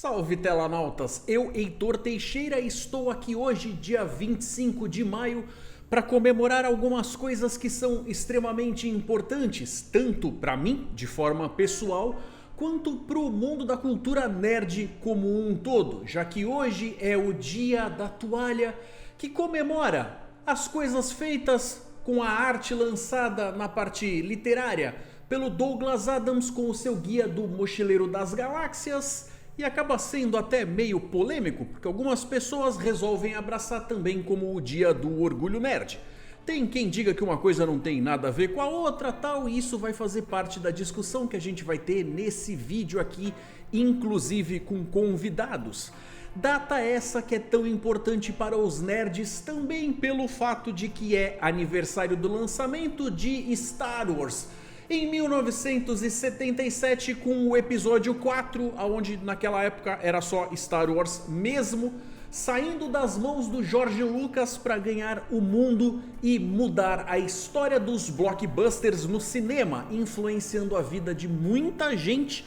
Salve telanautas, eu, Heitor Teixeira, estou aqui hoje, dia 25 de maio, para comemorar algumas coisas que são extremamente importantes, tanto para mim, de forma pessoal, quanto para o mundo da cultura nerd como um todo, já que hoje é o dia da toalha que comemora as coisas feitas com a arte lançada na parte literária pelo Douglas Adams com o seu Guia do Mochileiro das Galáxias. E acaba sendo até meio polêmico, porque algumas pessoas resolvem abraçar também como o dia do orgulho nerd. Tem quem diga que uma coisa não tem nada a ver com a outra tal, e isso vai fazer parte da discussão que a gente vai ter nesse vídeo aqui, inclusive com convidados. Data essa que é tão importante para os nerds também pelo fato de que é aniversário do lançamento de Star Wars. Em 1977, com o episódio 4, onde naquela época era só Star Wars mesmo, saindo das mãos do George Lucas para ganhar o mundo e mudar a história dos blockbusters no cinema, influenciando a vida de muita gente,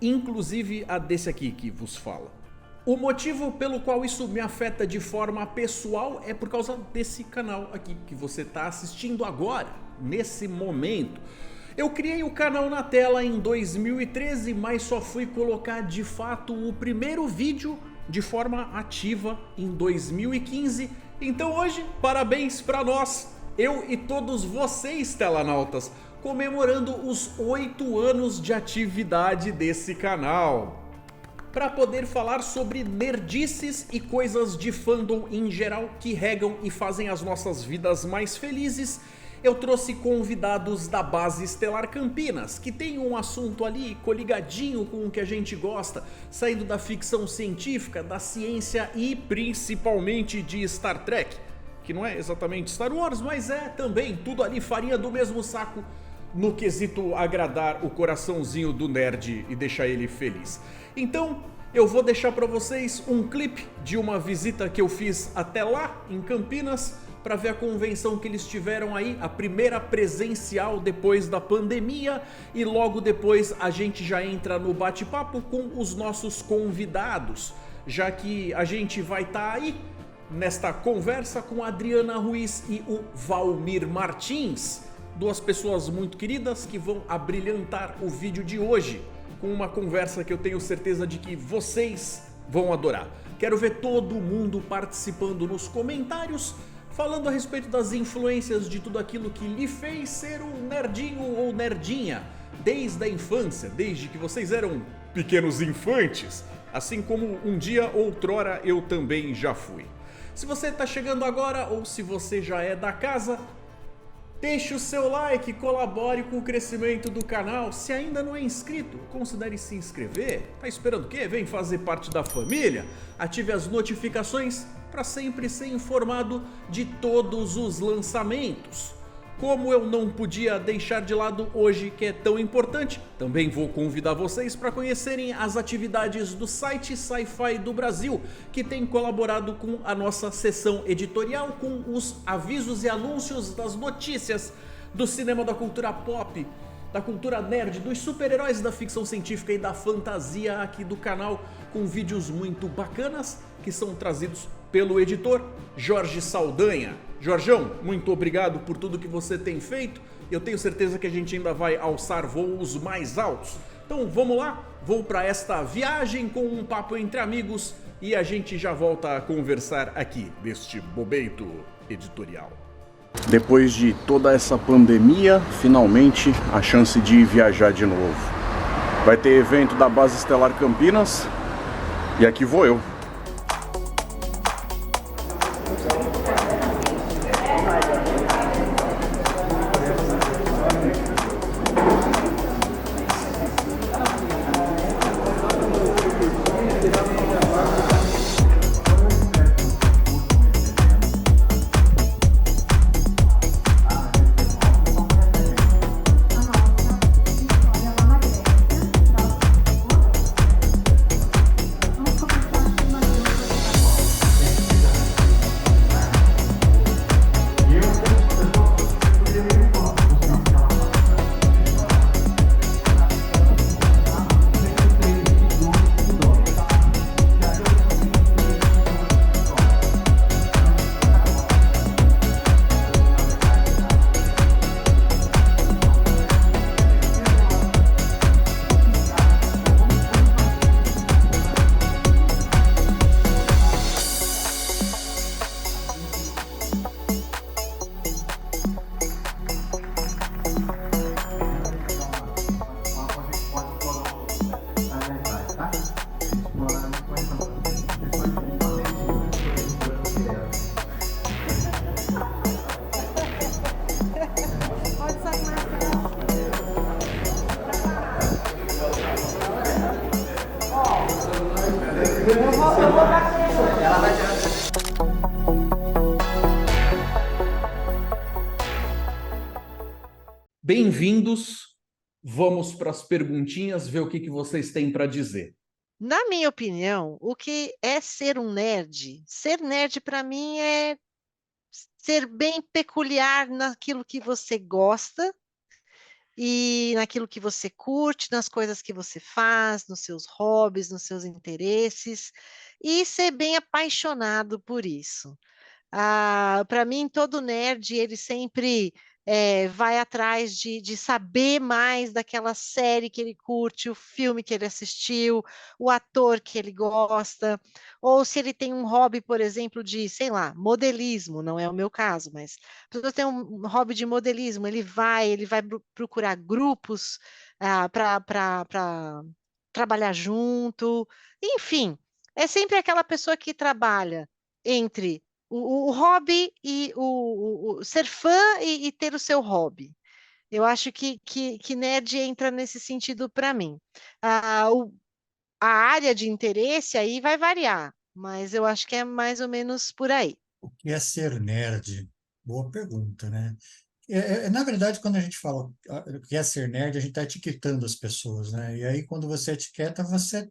inclusive a desse aqui que vos fala. O motivo pelo qual isso me afeta de forma pessoal é por causa desse canal aqui que você está assistindo agora, nesse momento. Eu criei o canal na tela em 2013, mas só fui colocar de fato o primeiro vídeo de forma ativa em 2015. Então hoje, parabéns para nós, eu e todos vocês telanautas, comemorando os 8 anos de atividade desse canal. Para poder falar sobre nerdices e coisas de fandom em geral que regam e fazem as nossas vidas mais felizes, eu trouxe convidados da base Estelar Campinas, que tem um assunto ali coligadinho com o que a gente gosta, saindo da ficção científica, da ciência e principalmente de Star Trek, que não é exatamente Star Wars, mas é também tudo ali farinha do mesmo saco no quesito agradar o coraçãozinho do nerd e deixar ele feliz. Então, eu vou deixar para vocês um clipe de uma visita que eu fiz até lá, em Campinas, para ver a convenção que eles tiveram aí, a primeira presencial depois da pandemia, e logo depois a gente já entra no bate-papo com os nossos convidados, já que a gente vai estar aí nesta conversa com a Adriana Ruiz e o Valmir Martins, duas pessoas muito queridas que vão abrilhantar o vídeo de hoje com uma conversa que eu tenho certeza de que vocês vão adorar. Quero ver todo mundo participando nos comentários, falando a respeito das influências de tudo aquilo que lhe fez ser um nerdinho ou nerdinha desde a infância, desde que vocês eram pequenos infantes, assim como um dia outrora eu também já fui. Se você está chegando agora ou se você já é da casa, deixe o seu like, colabore com o crescimento do canal. Se ainda não é inscrito, considere se inscrever. Tá esperando o quê? Vem fazer parte da família. Ative as notificações para sempre ser informado de todos os lançamentos. Como eu não podia deixar de lado hoje, que é tão importante, também vou convidar vocês para conhecerem as atividades do site Sci-Fi do Brasil, que tem colaborado com a nossa seção editorial, com os avisos e anúncios das notícias do cinema, da cultura pop, da cultura nerd, dos super-heróis, da ficção científica e da fantasia aqui do canal, com vídeos muito bacanas que são trazidos pelo editor Jorge Saldanha. Jorjão, muito obrigado por tudo que você tem feito. Eu tenho certeza que a gente ainda vai alçar voos mais altos. Então vamos lá, vou para esta viagem com um papo entre amigos e a gente já volta a conversar aqui neste momento editorial. Depois de toda essa pandemia, finalmente a chance de viajar de novo. Vai ter evento da base Estelar Campinas e aqui vou eu. bem-vindos. Vamos para as perguntinhas, ver o que vocês têm para dizer. Na minha opinião, o que é ser um nerd? Ser nerd, para mim, é ser bem peculiar naquilo que você gosta e naquilo que você curte, nas coisas que você faz, nos seus hobbies, nos seus interesses, e ser bem apaixonado por isso. Para mim, todo nerd, ele sempre vai atrás de saber mais daquela série que ele curte, o filme que ele assistiu, o ator que ele gosta, ou se ele tem um hobby, por exemplo, de, sei lá, modelismo, não é o meu caso, mas a pessoa tem um hobby de modelismo, ele vai procurar grupos para trabalhar junto, enfim, é sempre aquela pessoa que trabalha entre o hobby e o ser fã e ter o seu hobby. Eu acho que nerd entra nesse sentido para mim. A área de interesse aí vai variar, mas eu acho que é mais ou menos por aí. O que é ser nerd? Boa pergunta, né? Na verdade, quando a gente fala o que é ser nerd, a gente está etiquetando as pessoas, né? E aí, quando você etiqueta, você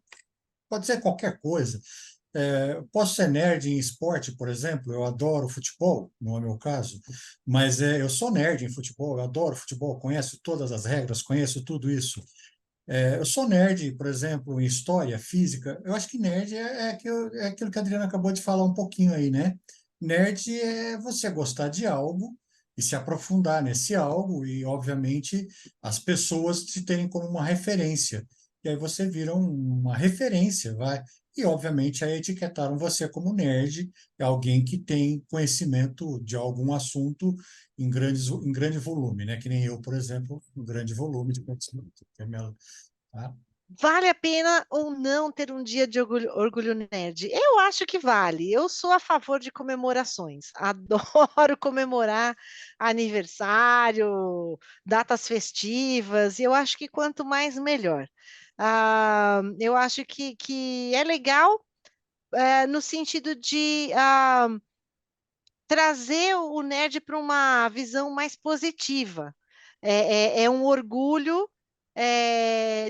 pode ser qualquer coisa. Eu posso ser nerd em esporte, por exemplo, eu adoro futebol, não é meu caso, mas eu sou nerd em futebol, eu adoro futebol, conheço todas as regras, conheço tudo isso. Eu sou nerd, por exemplo, em história, física. Eu acho que nerd é aquilo que a Adriana acabou de falar um pouquinho aí, né? Nerd é você gostar de algo e se aprofundar nesse algo e, obviamente, as pessoas te terem como uma referência. E aí você vira uma referência, vai. E, obviamente, aí etiquetaram você como nerd, é alguém que tem conhecimento de algum assunto em grande volume, né? Que nem eu, por exemplo, um grande volume de conhecimento. Tá? Vale a pena ou não ter um dia de orgulho nerd? Eu acho que vale. Eu sou a favor de comemorações. Adoro comemorar aniversário, datas festivas. E eu acho que quanto mais, melhor. Eu acho que é legal, no sentido de trazer o nerd para uma visão mais positiva. É um orgulho,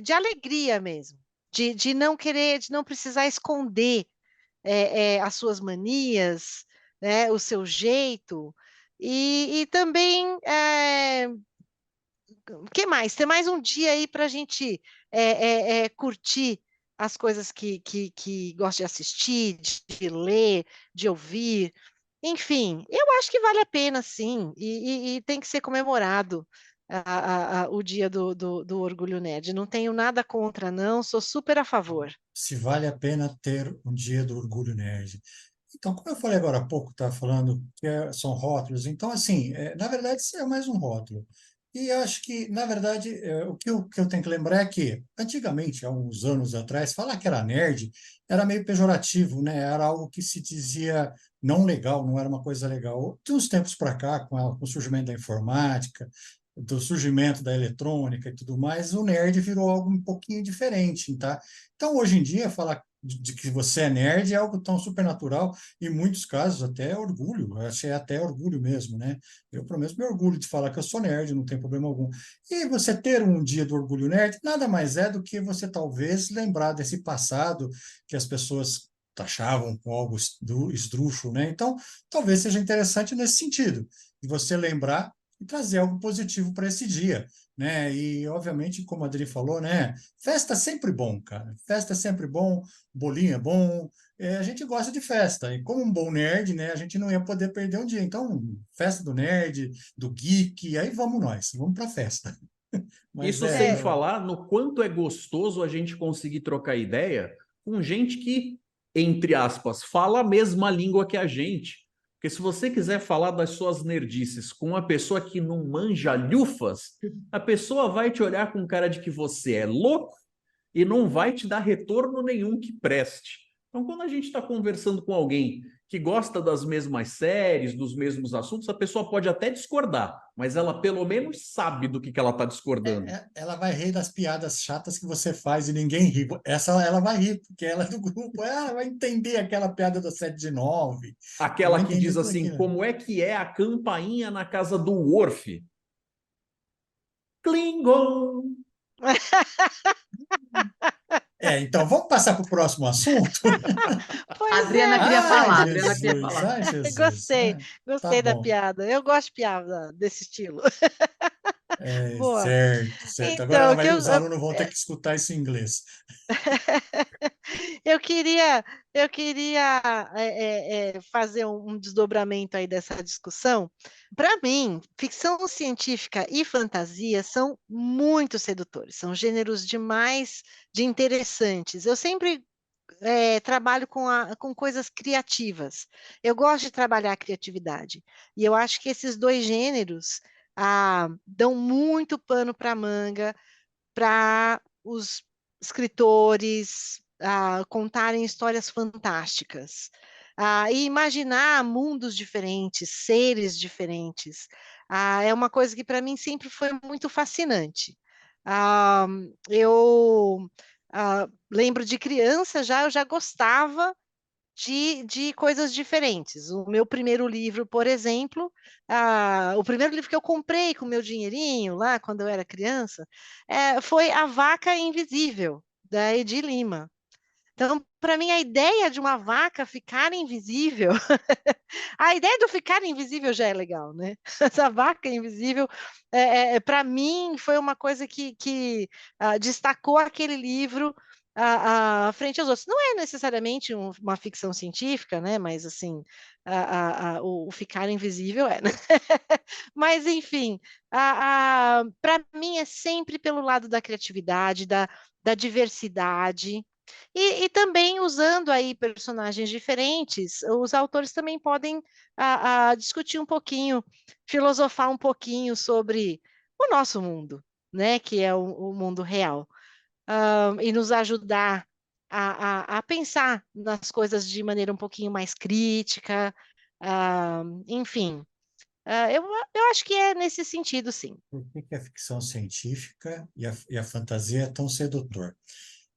de alegria mesmo, de não querer, de não precisar esconder as suas manias, né, o seu jeito, e também, o que mais? Ter mais um dia aí para a gente curtir as coisas que gosta de assistir, de ler, de ouvir. Enfim, eu acho que vale a pena, sim, e tem que ser comemorado o dia do Orgulho Nerd. Não tenho nada contra, não, sou super a favor. Se vale a pena ter um dia do orgulho nerd. Então, como eu falei agora há pouco, estava falando que são rótulos. Então, assim, na verdade, isso é mais um rótulo. E eu acho que, na verdade, o que eu tenho que lembrar é que, antigamente, há uns anos atrás, falar que era nerd era meio pejorativo, né? Era algo que se dizia não legal, não era uma coisa legal. De uns tempos para cá, com o surgimento da informática, do surgimento da eletrônica e tudo mais, o nerd virou algo um pouquinho diferente, tá? Então, hoje em dia, falar de que você é nerd é algo tão supernatural, em muitos casos até é orgulho, eu achei até orgulho mesmo, né? Eu, pelo menos, me orgulho de falar que eu sou nerd, não tem problema algum. E você ter um dia do orgulho nerd nada mais é do que você talvez lembrar desse passado que as pessoas taxavam com algo esdrúxulo, né? Então, talvez seja interessante nesse sentido, de você lembrar e trazer algo positivo para esse dia, né? E, obviamente, como a Adri falou, né? Festa é sempre bom, cara. Festa é sempre bom, bolinho é bom. A gente gosta de festa. E como um bom nerd, né? A gente não ia poder perder um dia. Então, festa do nerd, do geek, aí vamos nós, vamos para a festa. Mas Isso sem falar no quanto é gostoso a gente conseguir trocar ideia com gente que, entre aspas, fala a mesma língua que a gente. Porque se você quiser falar das suas nerdices com uma pessoa que não manja lhufas, a pessoa vai te olhar com cara de que você é louco e não vai te dar retorno nenhum que preste. Então, quando a gente está conversando com alguém que gosta das mesmas séries, dos mesmos assuntos, a pessoa pode até discordar, mas ela pelo menos sabe do que ela está discordando. Ela vai rir das piadas chatas que você faz e ninguém ri. Essa ela vai rir, porque ela é do grupo, ela vai entender aquela piada do 7 de 9. Aquela que diz assim, como é que é a campainha na casa do Worf? Klingon. Então vamos passar para o próximo assunto? A Pois Adriana é, queria Ai, falar, a Adriana queria Jesus, falar. ai, Jesus. gostei, Tá gostei da bom. piada. Eu gosto de piada desse estilo. Boa. Certo, certo. Então, Agora o que os alunos vão ter que escutar isso em inglês. eu queria, eu queria fazer um desdobramento aí dessa discussão. Para mim, ficção científica e fantasia são muito sedutores, são gêneros demais de interessantes. Eu sempre trabalho com coisas criativas. Eu gosto de trabalhar a criatividade. E eu acho que esses dois gêneros dão muito pano para manga para os escritores contarem histórias fantásticas. E imaginar mundos diferentes, seres diferentes. É uma coisa que para mim sempre foi muito fascinante. Eu lembro de criança eu já gostava de coisas diferentes. O meu primeiro livro, por exemplo, o primeiro livro que eu comprei com meu dinheirinho lá, quando eu era criança, foi A Vaca Invisível, da Edi Lima. Então, para mim, a ideia de uma vaca ficar invisível, a ideia do ficar invisível já é legal, né? Essa vaca invisível, para mim, foi uma coisa que destacou aquele livro frente aos outros. Não é necessariamente uma ficção científica, né? Mas, assim, o ficar invisível é, né? Mas, enfim, para mim é sempre pelo lado da criatividade, da diversidade, e também usando aí personagens diferentes, os autores também podem discutir um pouquinho, filosofar um pouquinho sobre o nosso mundo, né, que é o mundo real, e nos ajudar a pensar nas coisas de maneira um pouquinho mais crítica, enfim, eu acho que é nesse sentido, sim. Por que a ficção científica e a fantasia é tão sedutor?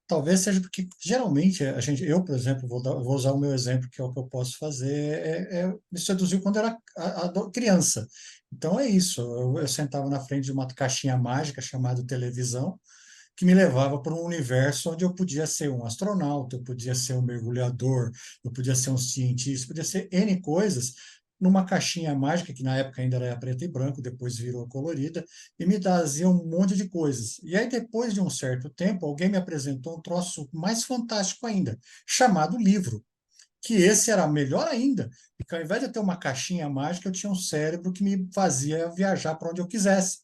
Talvez seja porque, geralmente, eu, por exemplo, vou usar o meu exemplo, que é o que eu posso fazer, me seduziu quando era criança. Então, é isso. Eu sentava na frente de uma caixinha mágica chamada televisão, que me levava para um universo onde eu podia ser um astronauta, eu podia ser um mergulhador, eu podia ser um cientista, podia ser N coisas, numa caixinha mágica, que na época ainda era preto e branco, depois virou colorida, e me trazia um monte de coisas. E aí, depois de um certo tempo, alguém me apresentou um troço mais fantástico ainda, chamado livro, que esse era melhor ainda, porque ao invés de eu ter uma caixinha mágica, eu tinha um cérebro que me fazia viajar para onde eu quisesse.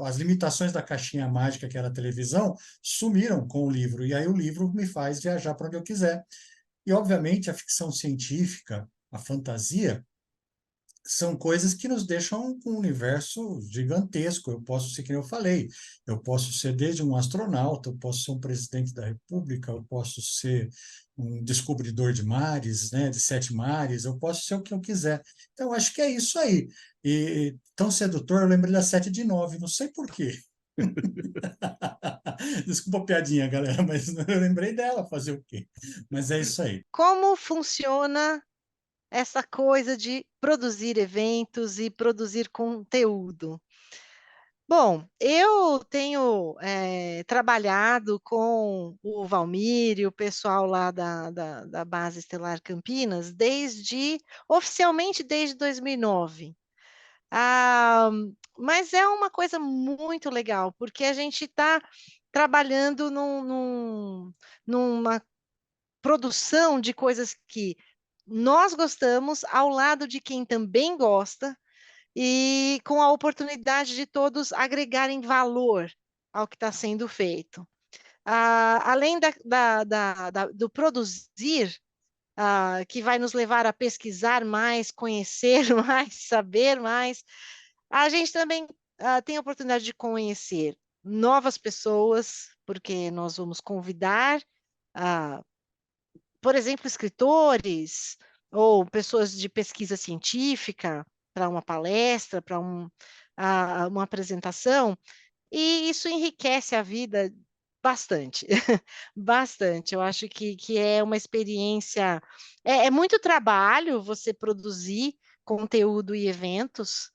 As limitações da caixinha mágica, que era a televisão, sumiram com o livro, e aí o livro me faz viajar para onde eu quiser. E, obviamente, a ficção científica, a fantasia, são coisas que nos deixam com um universo gigantesco. Eu posso ser, como eu falei, eu posso ser desde um astronauta, eu posso ser um presidente da República, eu posso ser um descobridor de mares, né, de sete mares, eu posso ser o que eu quiser. Então, acho que é isso aí. E tão sedutor, eu lembrei da 7 de 9, não sei por quê. Desculpa a piadinha, galera, mas eu lembrei dela, fazer o quê? Mas é isso aí. Como funciona essa coisa de produzir eventos e produzir conteúdo? Bom, eu tenho trabalhado com o Valmir e o pessoal lá da Base Estelar Campinas oficialmente desde 2009. Ah, mas é uma coisa muito legal, porque a gente está trabalhando numa produção de coisas que nós gostamos, ao lado de quem também gosta, e com a oportunidade de todos agregarem valor ao que está sendo feito. Além do produzir, que vai nos levar a pesquisar mais, conhecer mais, saber mais, a gente também tem a oportunidade de conhecer novas pessoas, porque nós vamos convidar, ah, por exemplo, escritores ou pessoas de pesquisa científica para uma palestra, para uma apresentação, e isso enriquece a vida bastante, bastante. Eu acho que é uma experiência, é muito trabalho você produzir conteúdo e eventos,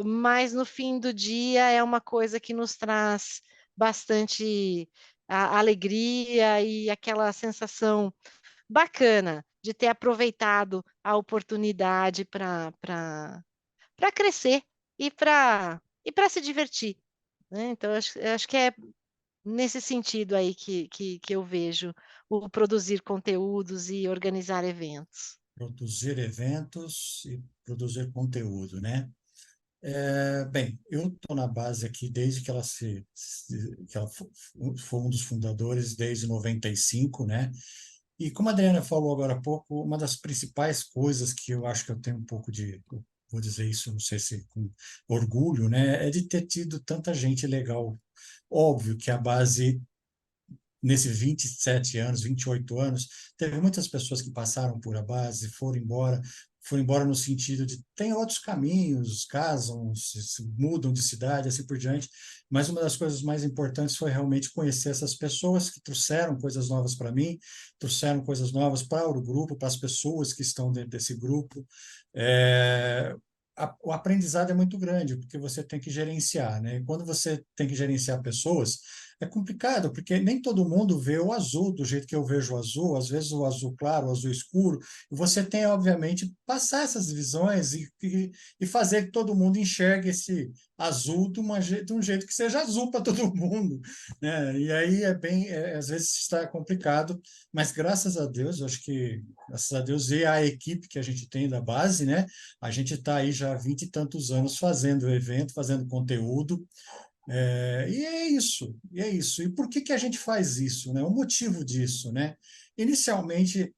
mas no fim do dia é uma coisa que nos traz bastante alegria e aquela sensação bacana de ter aproveitado a oportunidade para crescer e para se divertir, né? Então, eu acho que é nesse sentido aí que eu vejo o produzir conteúdos e organizar eventos. Produzir eventos e produzir conteúdo, né? Bem, eu estou na base aqui desde que que ela foi um dos fundadores desde 95, né? E como a Adriana falou agora há pouco, uma das principais coisas que eu acho que eu tenho um pouco de, eu vou dizer isso, não sei se com orgulho, né, é de ter tido tanta gente legal. Óbvio que a base nesses 27 anos, 28 anos, teve muitas pessoas que passaram por a base, foram embora no sentido de tem outros caminhos, casam, se mudam de cidade, assim por diante, mas uma das coisas mais importantes foi realmente conhecer essas pessoas que trouxeram coisas novas para mim, trouxeram coisas novas para o grupo, para as pessoas que estão dentro desse grupo. O aprendizado é muito grande, porque você tem que gerenciar, né? E quando você tem que gerenciar pessoas, é complicado, porque nem todo mundo vê o azul do jeito que eu vejo o azul, às vezes o azul claro, o azul escuro, e você tem, obviamente, passar essas visões e fazer que todo mundo enxergue esse azul de um jeito que seja azul para todo mundo, né? E aí às vezes está complicado, mas graças a Deus, eu acho que, graças a Deus e a equipe que a gente tem da base, né? A gente está aí já há 20 e tantos anos fazendo evento, fazendo conteúdo, e é isso, e é isso. E por que que a gente faz isso, né? O motivo disso, né? Inicialmente,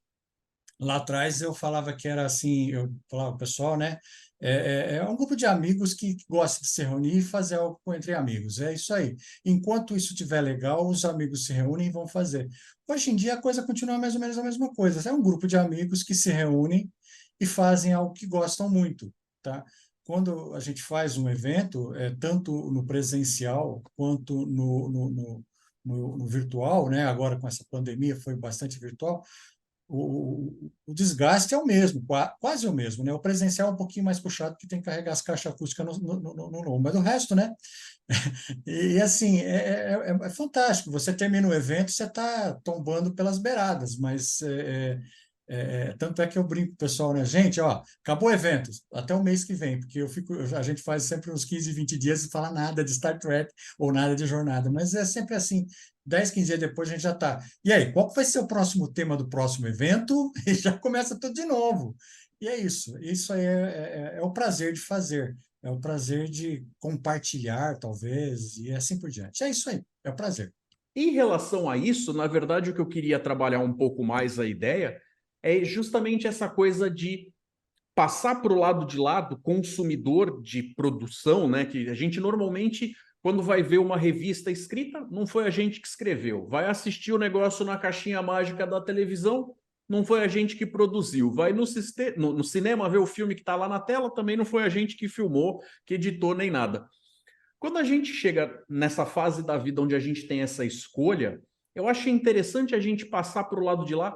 lá atrás eu falava que era assim, eu falava, pessoal, né? É um grupo de amigos que gosta de se reunir e fazer algo entre amigos. É isso aí. Enquanto isso estiver legal, os amigos se reúnem e vão fazer. Hoje em dia a coisa continua mais ou menos a mesma coisa. É um grupo de amigos que se reúnem e fazem algo que gostam muito, tá? Quando a gente faz um evento, tanto no presencial quanto no virtual, né? Agora com essa pandemia foi bastante virtual, o desgaste é o mesmo, quase o mesmo, né? O presencial é um pouquinho mais puxado, porque tem que carregar as caixas acústicas no mas o resto, né? E assim, é fantástico. Você termina o evento, você está tombando pelas beiradas, mas tanto é que eu brinco com o pessoal, né? Gente, ó, acabou o evento, até o mês que vem, porque a gente faz sempre uns 15, 20 dias e fala nada de Star Trek ou nada de jornada, mas é sempre assim, 10, 15 dias depois a gente já está. E aí, qual vai ser o próximo tema do próximo evento? E já começa tudo de novo. E é isso, isso aí é o prazer de fazer. É o prazer de compartilhar, talvez, e assim por diante. É isso aí, é o prazer. Em relação a isso, na verdade, o que eu queria trabalhar um pouco mais a ideia é justamente essa coisa de passar para o lado de lá do consumidor de produção, né? Que a gente normalmente, quando vai ver uma revista escrita, não foi a gente que escreveu. Vai assistir o negócio na caixinha mágica da televisão, não foi a gente que produziu. Vai no cinema ver o filme que está lá na tela, também não foi a gente que filmou, que editou nem nada. Quando a gente chega nessa fase da vida onde a gente tem essa escolha, eu acho interessante a gente passar para o lado de lá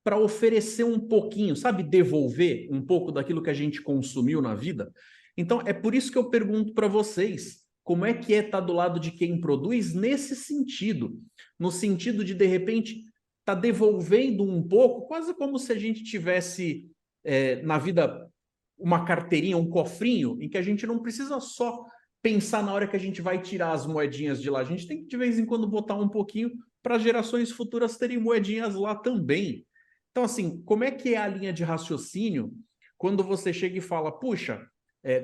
para oferecer um pouquinho, sabe, devolver um pouco daquilo que a gente consumiu na vida. Então, é por isso que eu pergunto para vocês, como é que é estar do lado de quem produz nesse sentido? No sentido de repente, estar devolvendo um pouco, quase como se a gente tivesse na vida uma carteirinha, um cofrinho, em que a gente não precisa só pensar na hora que a gente vai tirar as moedinhas de lá. A gente tem que, de vez em quando, botar um pouquinho para gerações futuras terem moedinhas lá também. Então, assim, como é que é a linha de raciocínio quando você chega e fala, puxa,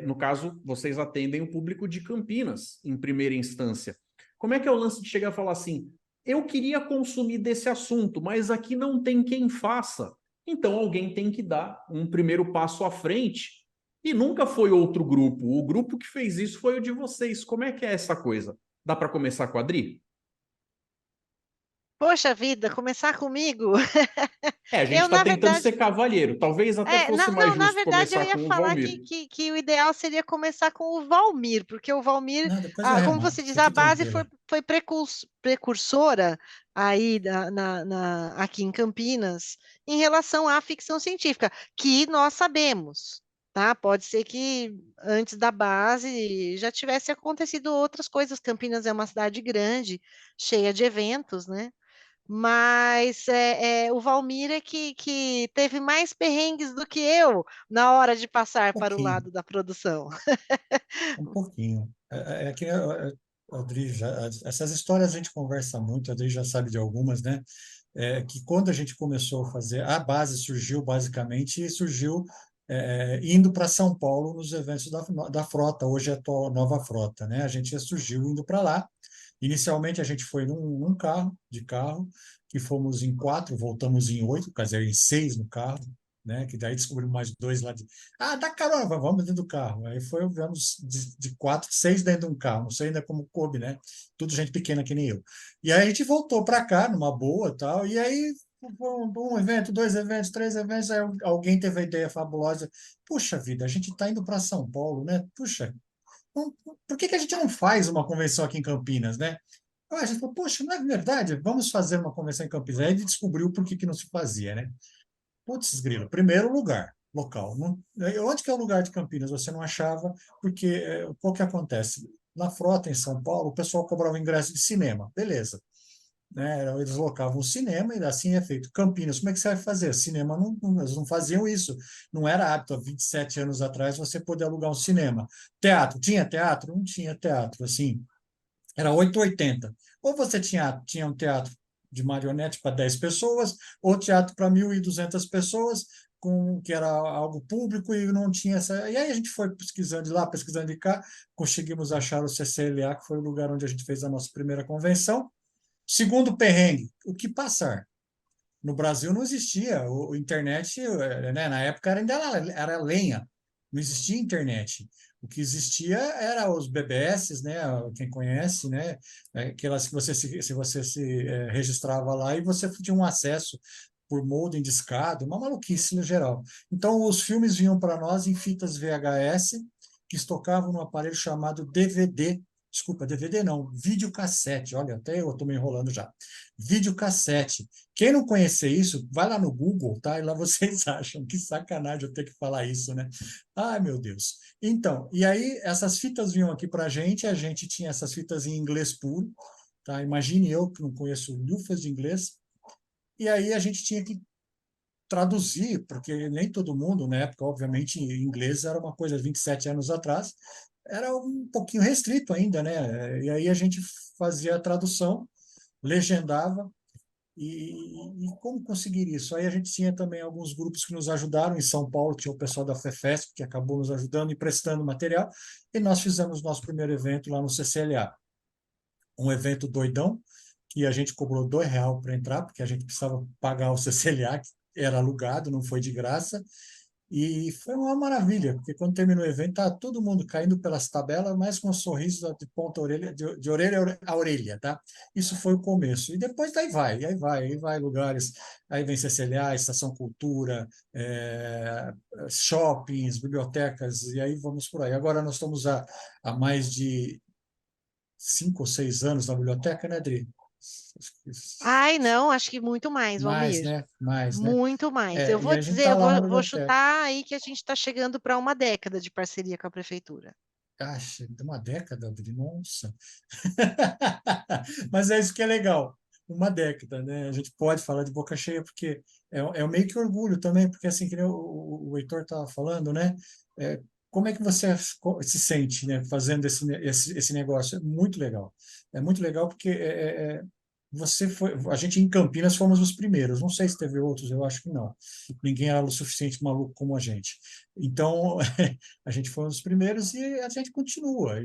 no caso, vocês atendem o público de Campinas, em primeira instância. Como é que é o lance de chegar e falar assim, eu queria consumir desse assunto, mas aqui não tem quem faça. Então, alguém tem que dar um primeiro passo à frente. E nunca foi outro grupo. O grupo que fez isso foi o de vocês. Como é que é essa coisa? Dá para começar com a Adri? Poxa vida, começar comigo? A gente Eu, está na tentando verdade, ser cavalheiro. Talvez até fosse mais não, na justo verdade eu começar ia com o falar Valmir. que o ideal seria começar com o Valmir, porque o Valmir, Não, depois eu como remato, você diz, a fique base foi, tranquila. foi precursora aí aqui em Campinas em relação à ficção científica, que nós sabemos, tá? Pode ser que antes da base já tivesse acontecido outras coisas. Campinas é uma cidade grande, cheia de eventos, né? Mas o Valmir é que teve mais perrengues do que eu na hora de passar Um para o pouquinho, lado da produção. um pouquinho. É que a Adri essas histórias a gente conversa muito, a Adri já sabe de algumas, né? Que quando a gente começou a fazer, a base surgiu basicamente, surgiu indo para São Paulo nos eventos da Frota, hoje é a nova Frota, né? A gente surgiu indo para lá. Inicialmente a gente foi num carro, que fomos em 4, voltamos em 8, quer dizer, em 6 no carro, né? Que daí descobrimos mais 2 lá de, dá carona, vamos dentro do carro. Aí vamos de 4, 6 dentro de um carro, não sei ainda como coube, né? Tudo gente pequena que nem eu. E aí a gente voltou para cá numa boa, tal, e aí um evento, 2 eventos, 3 eventos, aí alguém teve a ideia fabulosa. Puxa vida, a gente está indo para São Paulo, né? Puxa, por que que a gente não faz uma convenção aqui em Campinas, né? A gente falou, poxa, não é verdade? Vamos fazer uma convenção em Campinas. Aí a gente descobriu por que que não se fazia, né? Putz, grilo, primeiro lugar, local. Onde que é o lugar de Campinas? Você não achava, porque o que acontece? Na Frota, em São Paulo, o pessoal cobrava ingresso de cinema, beleza. Né? Eles locavam o cinema e assim é feito. Campinas, como é que você vai fazer? Cinema, eles não faziam isso. Não era hábito, há 27 anos atrás, você poder alugar um cinema. Teatro, tinha teatro? Não tinha teatro, assim, era 880. Ou você tinha um teatro de marionete para 10 pessoas, ou teatro para 1.200 pessoas, que era algo público e não tinha essa. E aí a gente foi pesquisando de lá, pesquisando de cá, conseguimos achar o CCLA, que foi o lugar onde a gente fez a nossa primeira convenção. Segundo perrengue, o que passar? No Brasil não existia, o internet, né, na época era lenha, não existia internet. O que existia era os BBS, né, quem conhece, né, aquelas que se você se registrava lá e você tinha um acesso por modem discado, uma maluquice no geral. Então os filmes vinham para nós em fitas VHS que estocavam num aparelho chamado DVD. Desculpa, DVD não, videocassete. Olha, até eu estou me enrolando já. Videocassete. Quem não conhecer isso, vai lá no Google, tá? E lá vocês acham. Que sacanagem eu ter que falar isso, né? Ai, meu Deus. Então, e aí essas fitas vinham aqui para a gente tinha essas fitas em inglês puro, tá? Imagine eu que não conheço lufas de inglês, e aí a gente tinha que traduzir, porque nem todo mundo, na época, obviamente, inglês era uma coisa 27 anos atrás, era um pouquinho restrito ainda, né? E aí a gente fazia a tradução, legendava, e como conseguir isso? Aí a gente tinha também alguns grupos que nos ajudaram. Em São Paulo tinha o pessoal da FEFESP, que acabou nos ajudando e prestando material, e nós fizemos nosso primeiro evento lá no CCLA. Um evento doidão, que a gente cobrou R$ 2 para entrar, porque a gente precisava pagar o CCLA, que era alugado, não foi de graça. E foi uma maravilha, porque quando terminou o evento, tá todo mundo caindo pelas tabelas, mas com um sorriso de ponta a orelha, de orelha a orelha, tá? Isso foi o começo. E depois daí vai, aí vai lugares, aí vem CCLA, Estação Cultura, shoppings, bibliotecas, e aí vamos por aí. Agora nós estamos há mais de 5 ou 6 anos na biblioteca, né, Adri? Ai, não, acho que muito mais, Mais, Valmir. né? Mais, né? Muito mais. Eu E vou a gente dizer, está eu lá na vou biblioteca. chutar aí que a gente está chegando para uma década de parceria com a prefeitura. Acha, de uma década, Adri, nossa. Mas é isso que é legal, uma década, né? A gente pode falar de boca cheia, porque é meio que orgulho também, porque assim, que nem o Heitor estava falando, né? É, como é que você se sente, né, fazendo esse negócio? É muito legal. É muito legal porque a gente em Campinas fomos os primeiros. Não sei se teve outros, eu acho que não. Ninguém era o suficiente maluco como a gente. Então, a gente foi um dos primeiros e a gente continua.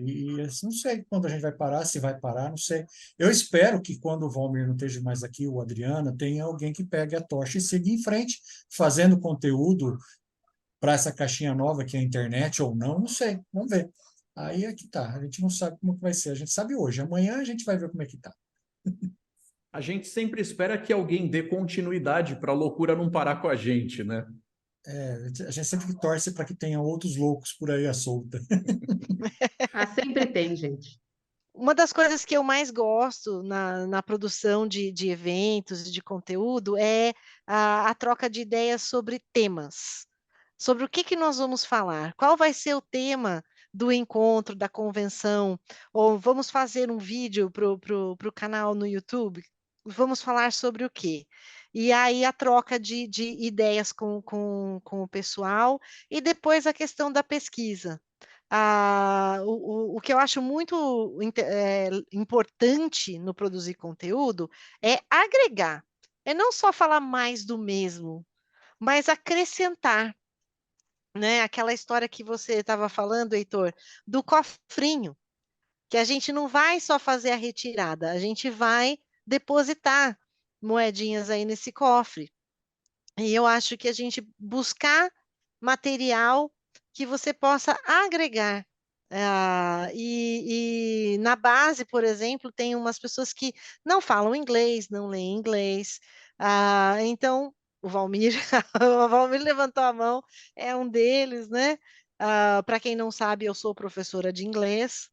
Não sei quando a gente vai parar, se vai parar, não sei. Eu espero que quando o Valmir não esteja mais aqui, o Adriana, tenha alguém que pegue a tocha e siga em frente, fazendo conteúdo para essa caixinha nova que é a internet ou não, não sei. Vamos ver. Aí é que tá. A gente não sabe como que vai ser. A gente sabe hoje. Amanhã a gente vai ver como é que tá. A gente sempre espera que alguém dê continuidade para a loucura não parar com a gente, né? A gente sempre torce para que tenha outros loucos por aí à solta. Ah, sempre tem, gente. Uma das coisas que eu mais gosto na produção de eventos e de conteúdo é a troca de ideias sobre temas, sobre o que nós vamos falar, qual vai ser o tema do encontro, da convenção, ou vamos fazer um vídeo para o canal no YouTube, vamos falar sobre o quê? E aí a troca de ideias com o pessoal, e depois a questão da pesquisa. O que eu acho muito importante no produzir conteúdo é agregar, é não só falar mais do mesmo, mas acrescentar, né? Aquela história que você estava falando, Heitor, do cofrinho, que a gente não vai só fazer a retirada, a gente vai depositar moedinhas aí nesse cofre. E eu acho que a gente buscar material que você possa agregar. E na base, por exemplo, tem umas pessoas que não falam inglês, não leem inglês. Então, o Valmir, o Valmir levantou a mão, é um deles, né? Para quem não sabe, eu sou professora de inglês.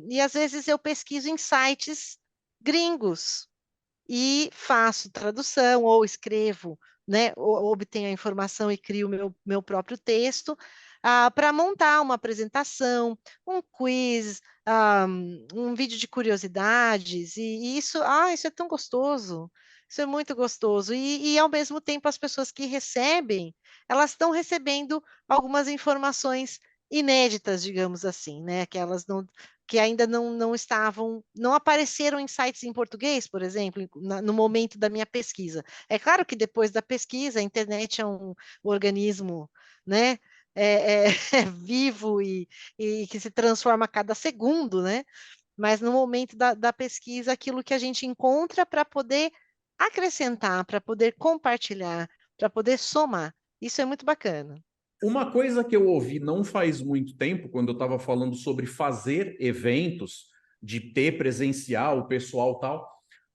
E às vezes eu pesquiso em sites gringos e faço tradução ou escrevo, né, ou obtenho a informação e crio meu próprio texto, para montar uma apresentação, um quiz, um vídeo de curiosidades, e isso é tão gostoso, isso é muito gostoso, e ao mesmo tempo as pessoas que recebem, elas estão recebendo algumas informações inéditas, digamos assim, né, que ainda não estavam, não apareceram em sites em português, por exemplo, no momento da minha pesquisa. É claro que depois da pesquisa, a internet é um organismo, né, é vivo e que se transforma a cada segundo, né? Mas no momento da pesquisa, aquilo que a gente encontra para poder acrescentar, para poder compartilhar, para poder somar. Isso é muito bacana. Uma coisa que eu ouvi não faz muito tempo, quando eu estava falando sobre fazer eventos, de ter presencial, o pessoal tal,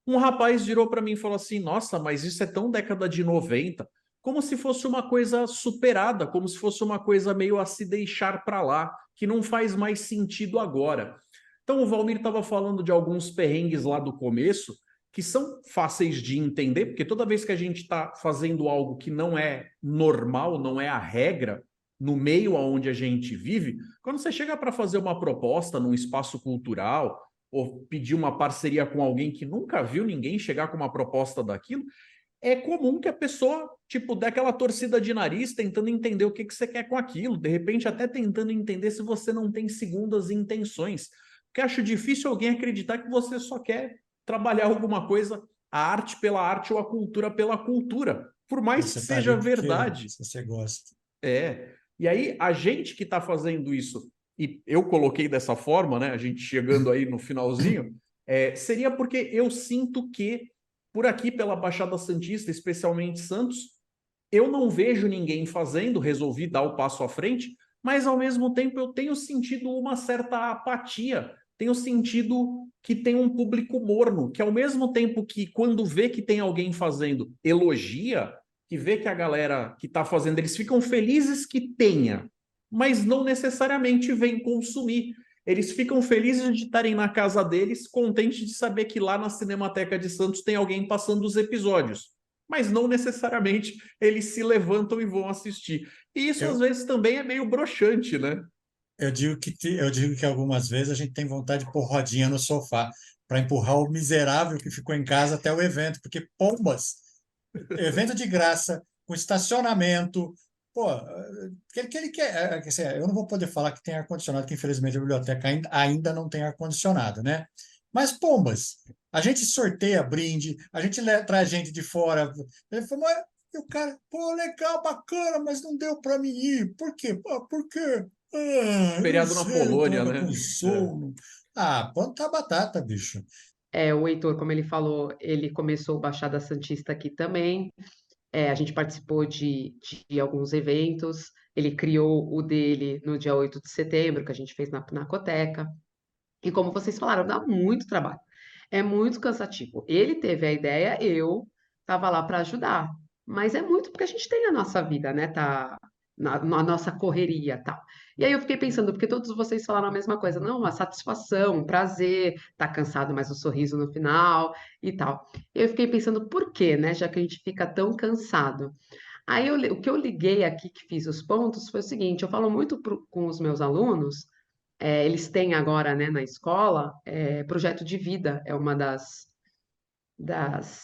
um rapaz virou para mim e falou assim: Nossa, mas isso é tão década de 90, como se fosse uma coisa superada, como se fosse uma coisa meio a se deixar para lá, que não faz mais sentido agora. Então o Valmir estava falando de alguns perrengues lá do começo, que são fáceis de entender, porque toda vez que a gente está fazendo algo que não é normal, não é a regra, no meio onde a gente vive, quando você chega para fazer uma proposta num espaço cultural, ou pedir uma parceria com alguém que nunca viu ninguém chegar com uma proposta daquilo, é comum que a pessoa, tipo, dê aquela torcida de nariz, tentando entender o que você quer com aquilo, de repente até tentando entender se você não tem segundas intenções. Porque acho difícil alguém acreditar que você só quer trabalhar alguma coisa, a arte pela arte ou a cultura pela cultura, por mais que Você está seja ali porque verdade. você gosta. É. E aí, a gente que está fazendo isso, e eu coloquei dessa forma, né? A gente chegando aí no finalzinho, seria porque eu sinto que, por aqui pela Baixada Santista, especialmente Santos, eu não vejo ninguém fazendo, resolvi dar o passo à frente, mas ao mesmo tempo eu tenho sentido uma certa apatia, tenho sentido que tem um público morno, que ao mesmo tempo que quando vê que tem alguém fazendo, elogia, que vê que a galera que está fazendo, eles ficam felizes que tenha, mas não necessariamente vem consumir. Eles ficam felizes de estarem na casa deles, contentes de saber que lá na Cinemateca de Santos tem alguém passando os episódios, mas não necessariamente eles se levantam e vão assistir. E isso às Eu, vezes também é meio broxante, né? eu digo que algumas vezes a gente tem vontade de pôr rodinha no sofá para empurrar o miserável que ficou em casa até o evento, porque pombas, evento de graça, com estacionamento, pô, que ele quer. Quer dizer, eu não vou poder falar que tem ar-condicionado, que infelizmente a biblioteca ainda não tem ar-condicionado, né? Mas pombas, a gente sorteia brinde, a gente traz gente de fora. Ele falou, mas e o cara, pô, legal, bacana, mas não deu para mim ir. Por quê? Ah, por quê? Eu não Feriado na sei, eu Polônia, tava né? com sono. Ah, planta batata, bicho. O Heitor, como ele falou, ele começou o Baixada Santista aqui também. A gente participou de alguns eventos. Ele criou o dele no dia 8 de setembro, que a gente fez na Pinacoteca. E como vocês falaram, dá muito trabalho. É muito cansativo. Ele teve a ideia, eu estava lá para ajudar. Mas é muito porque a gente tem a nossa vida, né? Tá na nossa correria, tal. E aí eu fiquei pensando, porque todos vocês falaram a mesma coisa, não, a satisfação, um prazer, tá cansado, mas o sorriso no final e tal. Eu fiquei pensando, por quê, né? Já que a gente fica tão cansado. Aí o que eu liguei aqui, que fiz os pontos, foi o seguinte: eu falo muito com os meus alunos, eles têm agora, né, na escola, projeto de vida, é uma das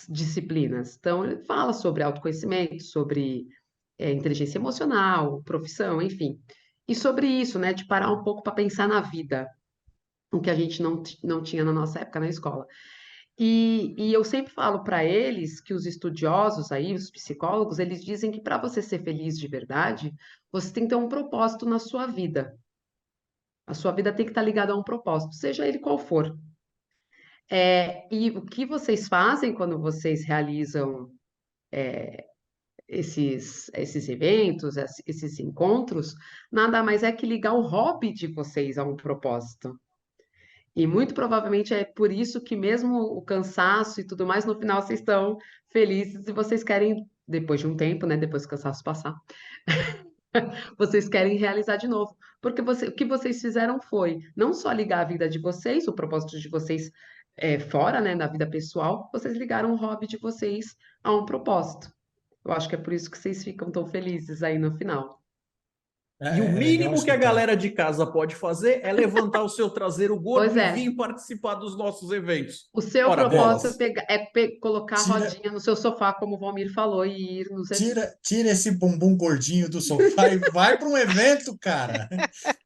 disciplinas. Então, ele fala sobre autoconhecimento, sobre inteligência emocional, profissão, enfim. E sobre isso, né, de parar um pouco para pensar na vida, o que a gente não tinha na nossa época na escola. E eu sempre falo para eles que os estudiosos aí, os psicólogos, eles dizem que para você ser feliz de verdade, você tem que ter um propósito na sua vida. A sua vida tem que estar ligada a um propósito, seja ele qual for. E o que vocês fazem quando vocês realizam esses eventos, esses encontros, nada mais é que ligar o hobby de vocês a um propósito. E muito provavelmente é por isso que mesmo o cansaço e tudo mais, no final vocês estão felizes e vocês querem, depois de um tempo, né, depois que o cansaço passar, vocês querem realizar de novo. Porque o que vocês fizeram foi não só ligar a vida de vocês, o propósito de vocês fora, né, na vida pessoal, vocês ligaram o hobby de vocês a um propósito. Eu acho que é por isso que vocês ficam tão felizes aí no final. E o É legal mínimo que a escutar. galera de casa pode fazer é levantar o seu traseiro gordo Pois e é, vir participar dos nossos eventos. o seu Ora propósito bolas. colocar a Tira, rodinha no seu sofá, como o Valmir falou, e ir nos eventos. tira esse bumbum gordinho do sofá e vai para um evento, cara.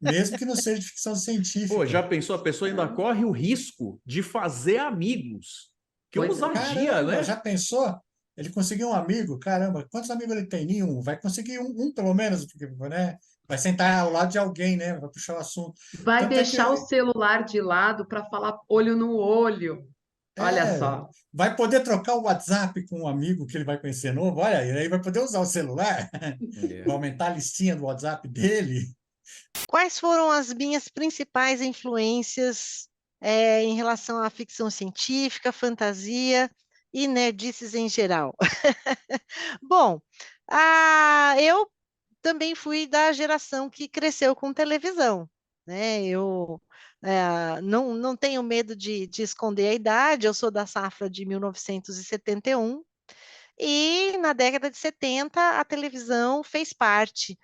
Mesmo que não seja de ficção Pô, já científica. pensou? A pessoa ainda corre o risco de fazer amigos. Que Pois é. ousadia, Caramba, né? já pensou? Ele conseguiu um amigo, caramba, quantos amigos ele tem? Nenhum. Vai conseguir um pelo menos, porque, né? Vai sentar ao lado de alguém, né? Vai puxar o assunto. Vai Tanto é deixar o que celular de lado para falar olho no olho. Olha é, só. vai poder trocar o WhatsApp com um amigo que ele vai conhecer novo. Olha, e aí vai poder usar o celular, É. vai aumentar a listinha do WhatsApp dele. Quais foram as minhas principais influências em relação à ficção científica, fantasia e nerdices em geral? Bom, eu também fui da geração que cresceu com televisão, né? Eu não tenho medo de esconder a idade, eu sou da safra de 1971, e na década de 70 a televisão fez parte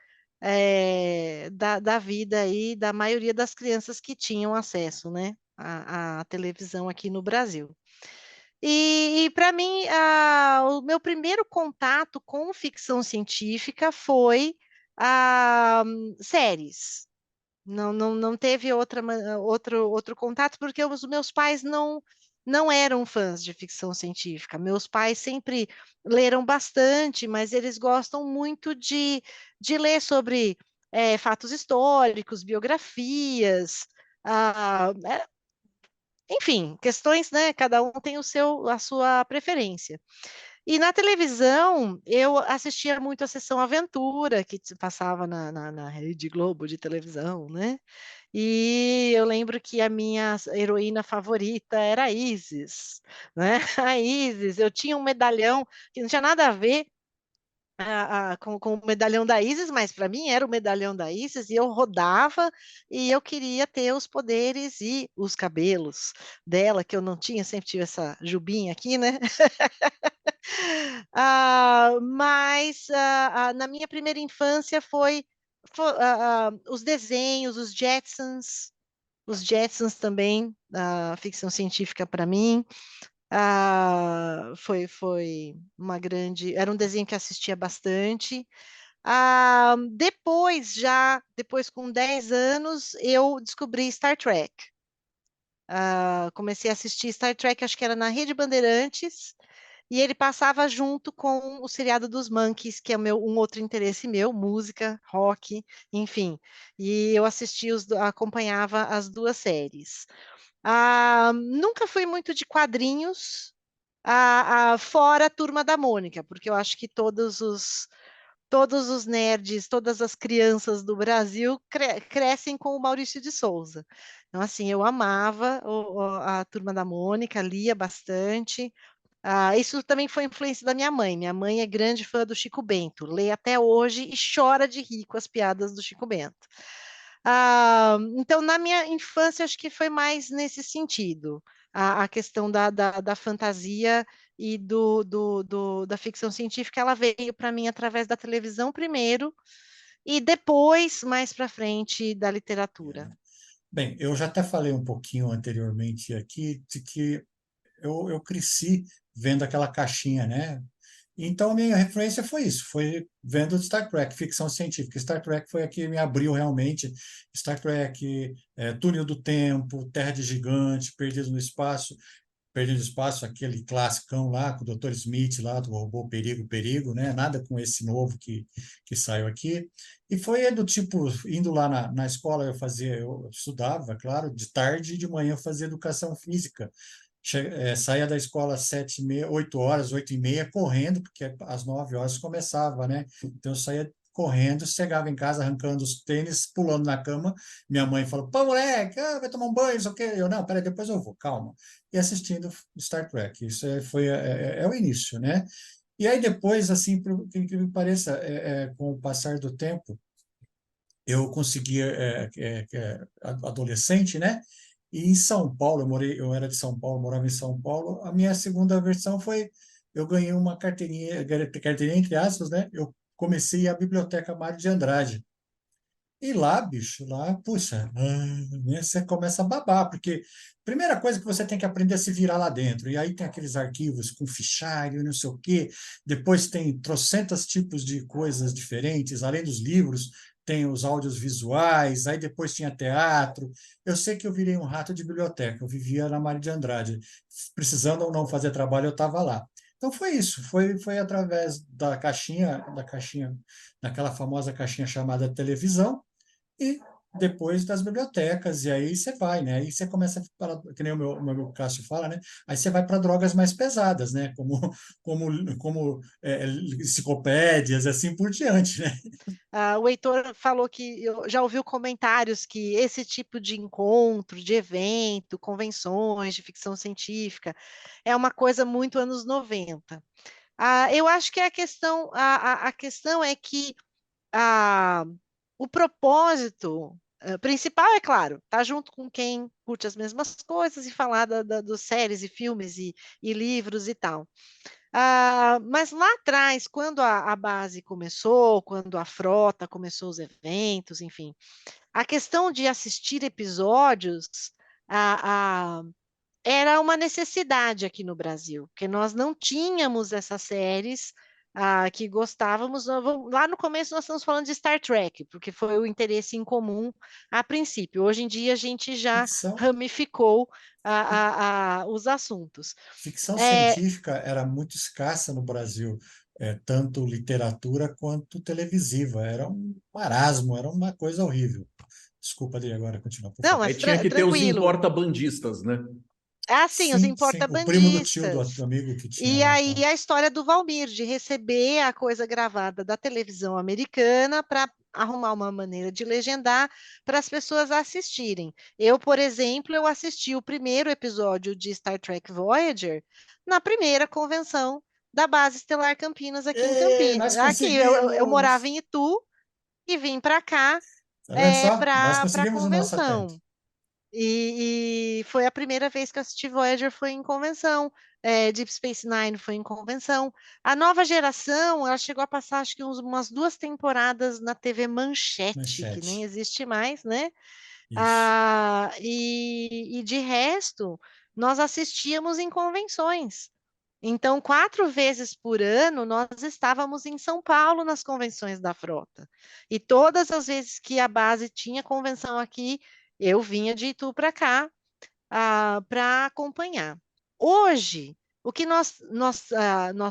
da vida aí da maioria das crianças que tinham acesso, né, à televisão aqui no Brasil. E para mim, o meu primeiro contato com ficção científica foi séries. Não teve outro contato, porque os meus pais não eram fãs de ficção científica. Meus pais sempre leram bastante, mas eles gostam muito de ler sobre fatos históricos, biografias, enfim, questões, né? Cada um tem a sua preferência. E na televisão, eu assistia muito a Sessão Aventura, que se passava na Rede Globo de televisão, né? E eu lembro que a minha heroína favorita era a Isis, né? A Isis, eu tinha um medalhão que não tinha nada a ver com o medalhão da Isis, mas para mim era o medalhão da Isis, e eu rodava e eu queria ter os poderes e os cabelos dela, que eu não tinha, sempre tive essa jubinha aqui, né? Mas na minha primeira infância foi os desenhos, os Jetsons também, a ficção científica para mim. Foi uma grande. Era um desenho que assistia bastante. Depois com 10 anos, eu descobri Star Trek. Comecei a assistir Star Trek, acho que era na Rede Bandeirantes, e ele passava junto com o seriado dos Monkeys, que é um outro interesse meu, música, rock, enfim. E eu acompanhava as duas séries. Nunca fui muito de quadrinhos, fora a Turma da Mônica, porque eu acho que todos os nerds, todas as crianças do Brasil crescem com o Maurício de Souza. Então, assim, eu amava a Turma da Mônica, lia bastante. Isso também foi influência da minha mãe. Minha mãe é grande fã do Chico Bento, lê até hoje e chora de rir com as piadas do Chico Bento. Então, na minha infância, acho que foi mais nesse sentido. a questão da fantasia e da ficção científica, ela veio para mim através da televisão primeiro, e depois, mais para frente, da literatura. Bem, eu já até falei um pouquinho anteriormente aqui de que eu cresci vendo aquela caixinha, né? Então, a minha referência foi isso, foi vendo Star Trek, ficção científica. Star Trek foi a que me abriu realmente. Star Trek, Túnel do Tempo, Terra de Gigante, Perdido no Espaço, aquele classicão lá, com o Dr. Smith lá, do robô Perigo, Perigo, né? Nada com esse novo que saiu aqui. E foi do tipo, indo lá na escola, eu estudava, claro, de tarde e de manhã eu fazia educação física. Saía da escola às 7h30, 8h, 8h30, correndo, porque às 9h começava, né? Então eu saía correndo, chegava em casa arrancando os tênis, pulando na cama. Minha mãe falou: pô, moleque, vai tomar um banho, não sei o quê. Eu, não, peraí, depois eu vou, calma. E assistindo Star Trek. Isso foi o início, né? E aí depois, assim, por incrível que pareça, com o passar do tempo, eu consegui, adolescente, né? E em São Paulo, eu era de São Paulo, morava em São Paulo. A minha segunda versão foi, eu ganhei uma carteirinha entre aspas, né? Eu comecei a Biblioteca Mário de Andrade. E lá, bicho, lá, puxa, né, você começa a babar, porque primeira coisa que você tem que aprender é se virar lá dentro. E aí tem aqueles arquivos com fichário, não sei o quê. Depois tem trocentos tipos de coisas diferentes, além dos livros, tem os áudios visuais, aí depois tinha teatro. Eu sei que eu virei um rato de biblioteca, eu vivia na Mário de Andrade. Precisando ou não fazer trabalho, eu estava lá. Então foi isso, foi através da caixinha, daquela famosa caixinha chamada televisão, e depois das bibliotecas, e aí você vai, né? Aí você começa para, que nem o meu amigo Cássio fala, né? Aí você vai para drogas mais pesadas, né? Como enciclopédias, assim por diante, né? O Heitor falou que já ouviu comentários que esse tipo de encontro, de evento, convenções de ficção científica, é uma coisa muito anos 90. Eu acho que a questão é que ah, o propósito principal, é claro, estar junto com quem curte as mesmas coisas e falar dos séries e filmes e livros e tal. Mas lá atrás, quando a base começou, quando a frota começou os eventos, enfim, a questão de assistir episódios ah, ah, era uma necessidade aqui no Brasil, porque nós não tínhamos essas séries que gostávamos. Lá no começo nós estamos falando de Star Trek, porque foi o interesse em comum a princípio. Hoje em dia a gente já Ficção, ramificou os assuntos. ficção É, científica era muito escassa no Brasil, tanto literatura quanto televisiva. Era um marasmo, era uma coisa horrível. Desculpa, Adri, agora continua, por não, favor. Aí mas tinha que ter os tranquilo. importa-bandistas, né? Sim, os Sim, sim, o primo do tio do importa-bandistas. amigo que tinha E lá, aí tal. a história do Valmir, de receber a coisa gravada da televisão americana para arrumar uma maneira de legendar para as pessoas assistirem. Eu, por exemplo, eu assisti o primeiro episódio de Star Trek Voyager na primeira convenção da Base Estelar Campinas aqui em Campinas. Nós Aqui, eu morava conseguimos! em Itu e vim para cá Tá vendo só? Nós para a conseguimos o nosso atento. convenção. E foi a primeira vez que eu assisti Voyager, foi em convenção. Deep Space Nine foi em convenção. A nova geração, ela chegou a passar acho que umas 2 temporadas na TV Manchete, que nem Manchete. existe mais, né? Isso. E de resto, nós assistíamos em convenções. Então, 4 vezes por ano, nós estávamos em São Paulo nas convenções da frota. E todas as vezes que a base tinha convenção aqui, eu vinha de Itu para cá para acompanhar. Hoje, o que nós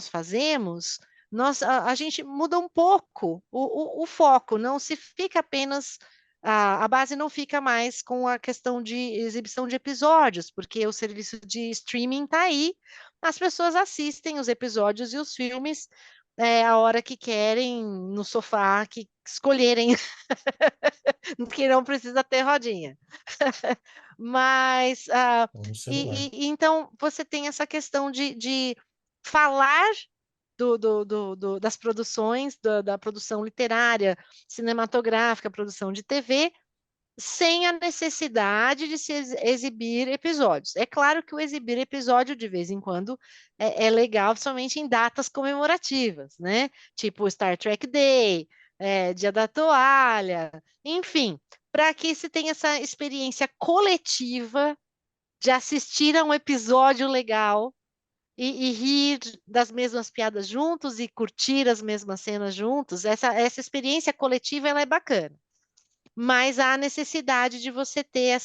fazemos, a gente muda um pouco o foco, não se fica apenas. A base não fica mais com a questão de exibição de episódios, porque o serviço de streaming está aí, as pessoas assistem os episódios e os filmes a hora que querem, no sofá, que escolherem, que não precisa ter rodinha. Mas, Ou no celular. então, você tem essa questão de falar das produções, da produção literária, cinematográfica, produção de TV, sem a necessidade de se exibir episódios. É claro que o exibir episódio de vez em quando é legal, somente em datas comemorativas, né? Tipo Star Trek Day, Dia da Toalha, enfim, para que se tenha essa experiência coletiva de assistir a um episódio legal e rir das mesmas piadas juntos e curtir as mesmas cenas juntos. Essa experiência coletiva ela é bacana, mas há necessidade de você ter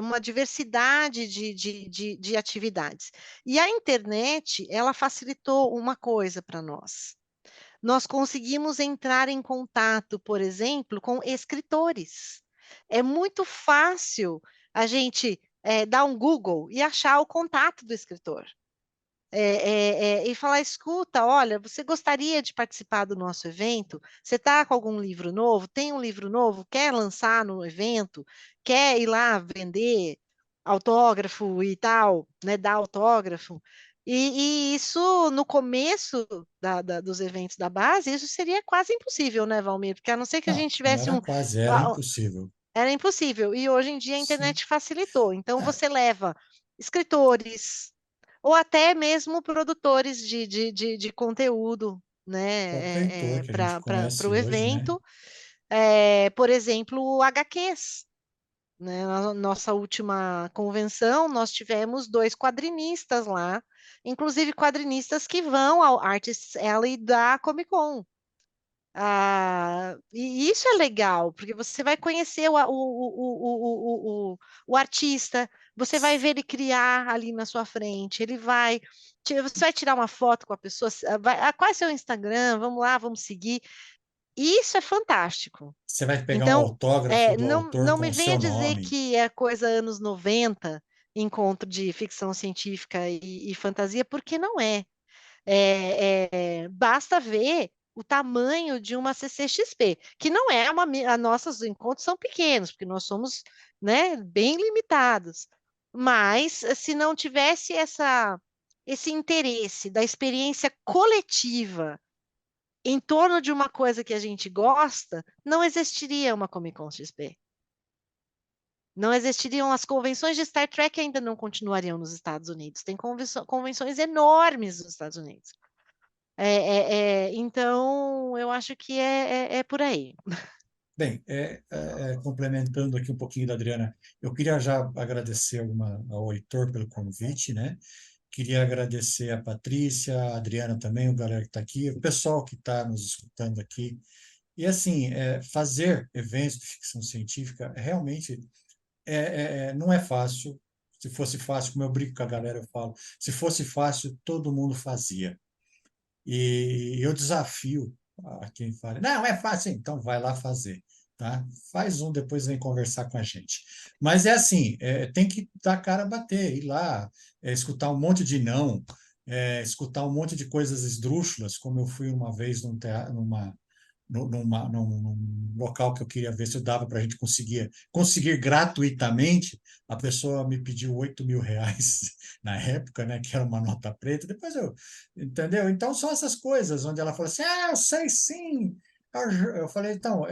uma diversidade de atividades. E a internet, ela facilitou uma coisa para nós. Nós conseguimos entrar em contato, por exemplo, com escritores. É muito fácil a gente dar um Google e achar o contato do escritor. E falar, escuta, olha, você gostaria de participar do nosso evento? Você está com algum livro novo? Tem um livro novo? Quer lançar no evento? Quer ir lá vender autógrafo e tal, né? Dar autógrafo? E isso, no começo dos eventos da base, isso seria quase impossível, né, Valmir? Porque a não ser que a Não, gente não tivesse era um. quase, era a- impossível. Era impossível. E hoje em dia a Sim. internet facilitou. Então É, você leva escritores, ou até mesmo produtores de conteúdo, o próprio Heitor, né, que a gente para conhece o hoje, né? evento, por exemplo, HQs. Né? Na nossa última convenção, nós tivemos 2 quadrinistas lá, inclusive quadrinistas que vão ao Artists Alley da Comic Con. E isso é legal, porque você vai conhecer o artista, você vai ver ele criar ali na sua frente, você vai tirar uma foto com a pessoa, qual é seu Instagram? Vamos lá, vamos seguir. Isso é fantástico. Você vai pegar um Então, autógrafo do não, autor não com me o venha seu dizer nome. que é coisa anos 90, encontro de ficção científica e fantasia, porque não é. Basta ver o tamanho de uma CCXP, que não é nossos encontros são pequenos, porque nós somos, né, bem limitados. Mas se não tivesse esse interesse da experiência coletiva em torno de uma coisa que a gente gosta, não existiria uma Comic Con XP. Não existiriam as convenções de Star Trek ainda não continuariam nos Estados Unidos. Tem convenções enormes nos Estados Unidos. Então, eu acho que é por aí. Bem, complementando aqui um pouquinho da Adriana, eu queria já agradecer ao Heitor pelo convite, né? Queria agradecer a Patrícia, a Adriana também, o galera que está aqui, o pessoal que está nos escutando aqui. E assim, fazer eventos de ficção científica realmente não é fácil. Se fosse fácil, como eu brinco com a galera, eu falo, se fosse fácil, todo mundo fazia. E eu desafio a quem fala, não, é fácil, então vai lá fazer, tá? Faz um, depois vem conversar com a gente. Mas é assim, tem que dar a cara a bater, ir lá, escutar um monte de não, escutar um monte de coisas esdrúxulas, como eu fui uma vez num local que eu queria ver se dava para a gente conseguir gratuitamente. A pessoa me pediu R$ 8.000 na época, né, que era uma nota preta. Depois entendeu? Então são essas coisas onde ela falou assim: eu sei sim. Eu falei, então,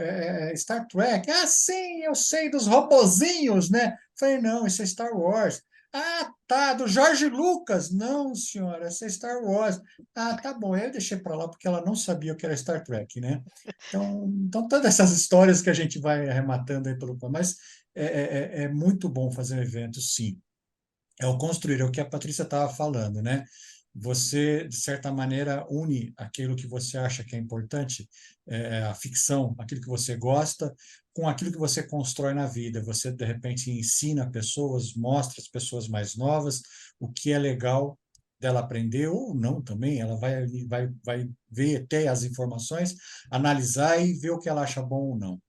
Star Trek. Ah, sim, eu sei dos robozinhos, né? Eu falei, não, isso é Star Wars. Ah, tá, do Jorge Lucas. Não, senhora, essa é Star Wars. Ah, tá bom. Aí eu deixei para lá porque ela não sabia o que era Star Trek, né? Então todas essas histórias que a gente vai arrematando aí pelo. Mas é muito bom fazer um evento, sim. É o construir, é o que a Patrícia estava falando, né? Você, de certa maneira, une aquilo que você acha que é importante, a ficção, aquilo que você gosta, com aquilo que você constrói na vida. Você, de repente, ensina pessoas, mostra às pessoas mais novas o que é legal dela aprender, ou não também, ela vai ver até as informações, analisar e ver o que ela acha bom ou não.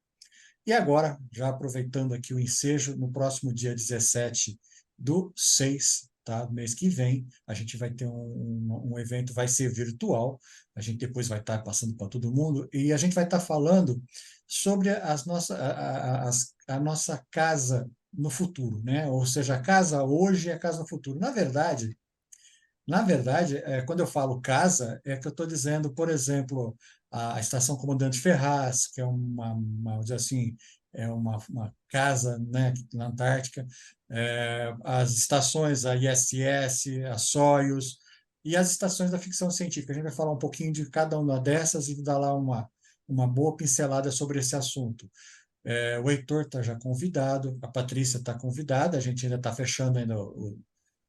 E agora, já aproveitando aqui o ensejo, no próximo dia 17/6, tá? Mês que vem, a gente vai ter um evento, vai ser virtual, a gente depois vai estar passando para todo mundo, e a gente vai estar falando sobre a nossa casa no futuro, né? Ou seja, a casa hoje e a casa no futuro. Na verdade, quando eu falo casa, é que eu estou dizendo, por exemplo, a Estação Comandante Ferraz, que é vamos dizer assim, é uma casa, né, na Antártica, as estações, a ISS, a Soyuz, e as estações da ficção científica. A gente vai falar um pouquinho de cada uma dessas e dar lá uma boa pincelada sobre esse assunto. O Heitor está já convidado, a Patrícia está convidada, a gente ainda está fechando ainda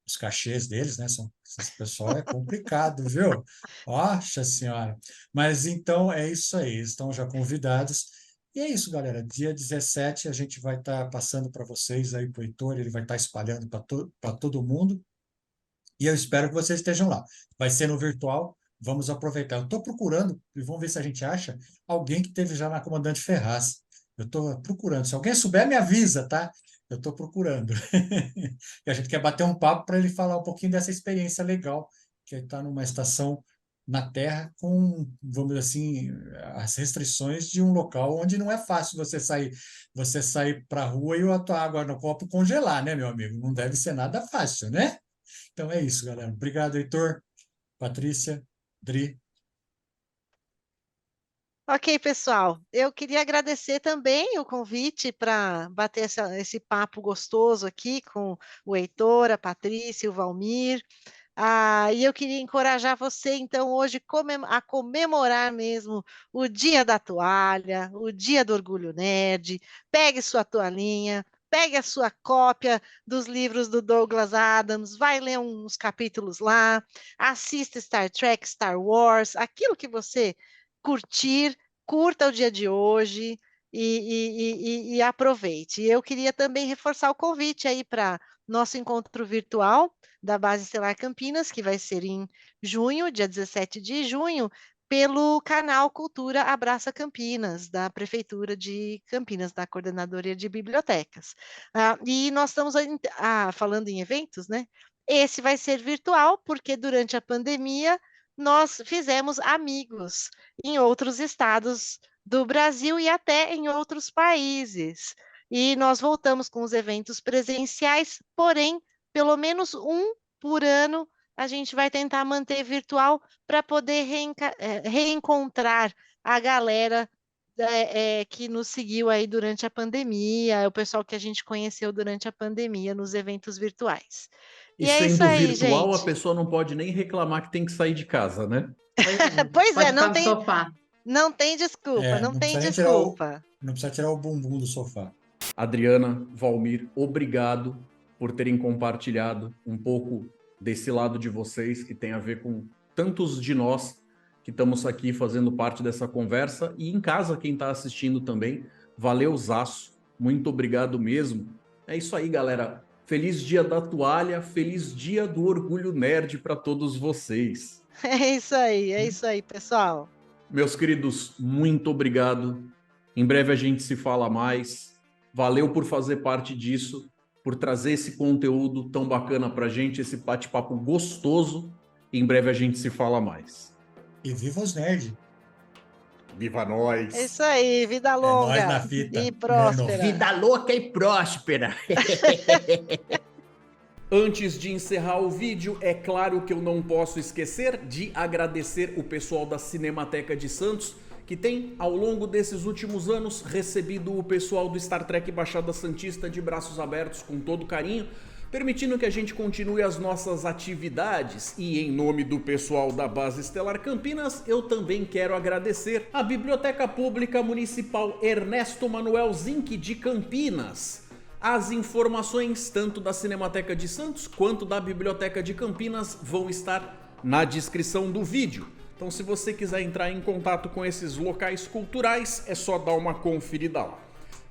os cachês deles, né? Esse pessoal é complicado, viu? Nossa Senhora! Mas então é isso aí, eles estão já convidados. E é isso, galera. Dia 17 a gente vai estar passando para vocês aí, para o Heitor, ele vai estar espalhando para todo mundo. E eu espero que vocês estejam lá. Vai ser no virtual, vamos aproveitar. Eu estou procurando, e vamos ver se a gente acha, alguém que esteve já na Comandante Ferraz. Eu estou procurando. Se alguém souber, me avisa, tá? Eu estou procurando. E a gente quer bater um papo para ele falar um pouquinho dessa experiência legal, que é estar numa estação na Terra com, vamos dizer assim, as restrições de um local onde não é fácil você sair para a rua e a tua água no copo congelar, né, meu amigo? Não deve ser nada fácil, né? Então é isso, galera. Obrigado, Heitor, Patrícia, Dri. Ok, pessoal. Eu queria agradecer também o convite para bater esse papo gostoso aqui com o Heitor, a Patrícia e o Valmir. E eu queria encorajar você, então, hoje a comemorar mesmo o Dia da Toalha, o Dia do Orgulho Nerd. Pegue sua toalhinha, pegue a sua cópia dos livros do Douglas Adams, vai ler uns capítulos lá, assista Star Trek, Star Wars, aquilo que você curtir, curta o dia de hoje e aproveite. Eu queria também reforçar o convite aí para nosso encontro virtual da Base Estelar Campinas, que vai ser em junho, dia 17 de junho, pelo canal Cultura Abraça Campinas, da Prefeitura de Campinas, da Coordenadoria de Bibliotecas. E nós estamos falando em eventos, né? Esse vai ser virtual, porque durante a pandemia nós fizemos amigos em outros estados do Brasil e até em outros países. E nós voltamos com os eventos presenciais, porém, pelo menos um por ano a gente vai tentar manter virtual para poder reencontrar a galera que nos seguiu aí durante a pandemia, o pessoal que a gente conheceu durante a pandemia nos eventos virtuais. E é isso sendo aí, virtual, a gente. pessoa não pode nem reclamar que tem que sair de casa, né? Pois Pode é, ficar no sofá. não tem desculpa, não Não tem precisa nem desculpa. não precisa tirar o bumbum do sofá. Adriana, Valmir, obrigado por terem compartilhado um pouco desse lado de vocês que tem a ver com tantos de nós que estamos aqui fazendo parte dessa conversa e em casa quem está assistindo também. Valeuzaço, muito obrigado mesmo. É isso aí, galera. Feliz Dia da Toalha, feliz Dia do Orgulho Nerd para todos vocês. É isso aí, pessoal. Meus queridos, muito obrigado. Em breve a gente se fala mais. Valeu por fazer parte disso, por trazer esse conteúdo tão bacana pra gente, esse bate-papo gostoso. Em breve a gente se fala mais. E viva os nerds! Viva nós! É isso aí, vida Nós na longa fita. e próspera. Vida louca e próspera! Antes de encerrar o vídeo, é claro que eu não posso esquecer de agradecer o pessoal da Cinemateca de Santos, que tem, ao longo desses últimos anos, recebido o pessoal do Star Trek Baixada Santista de braços abertos com todo carinho, permitindo que a gente continue as nossas atividades. E em nome do pessoal da Base Estelar Campinas, eu também quero agradecer a Biblioteca Pública Municipal Ernesto Manuel Zinck de Campinas. As informações tanto da Cinemateca de Santos quanto da Biblioteca de Campinas vão estar na descrição do vídeo. Então, se você quiser entrar em contato com esses locais culturais, é só dar uma conferida lá.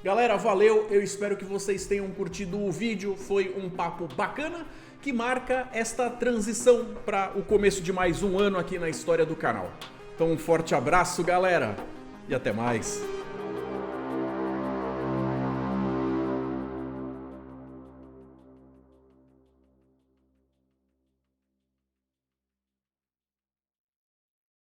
Galera, valeu, eu espero que vocês tenham curtido o vídeo, foi um papo bacana que marca esta transição para o começo de mais um ano aqui na história do canal. Então, um forte abraço, galera, e até mais.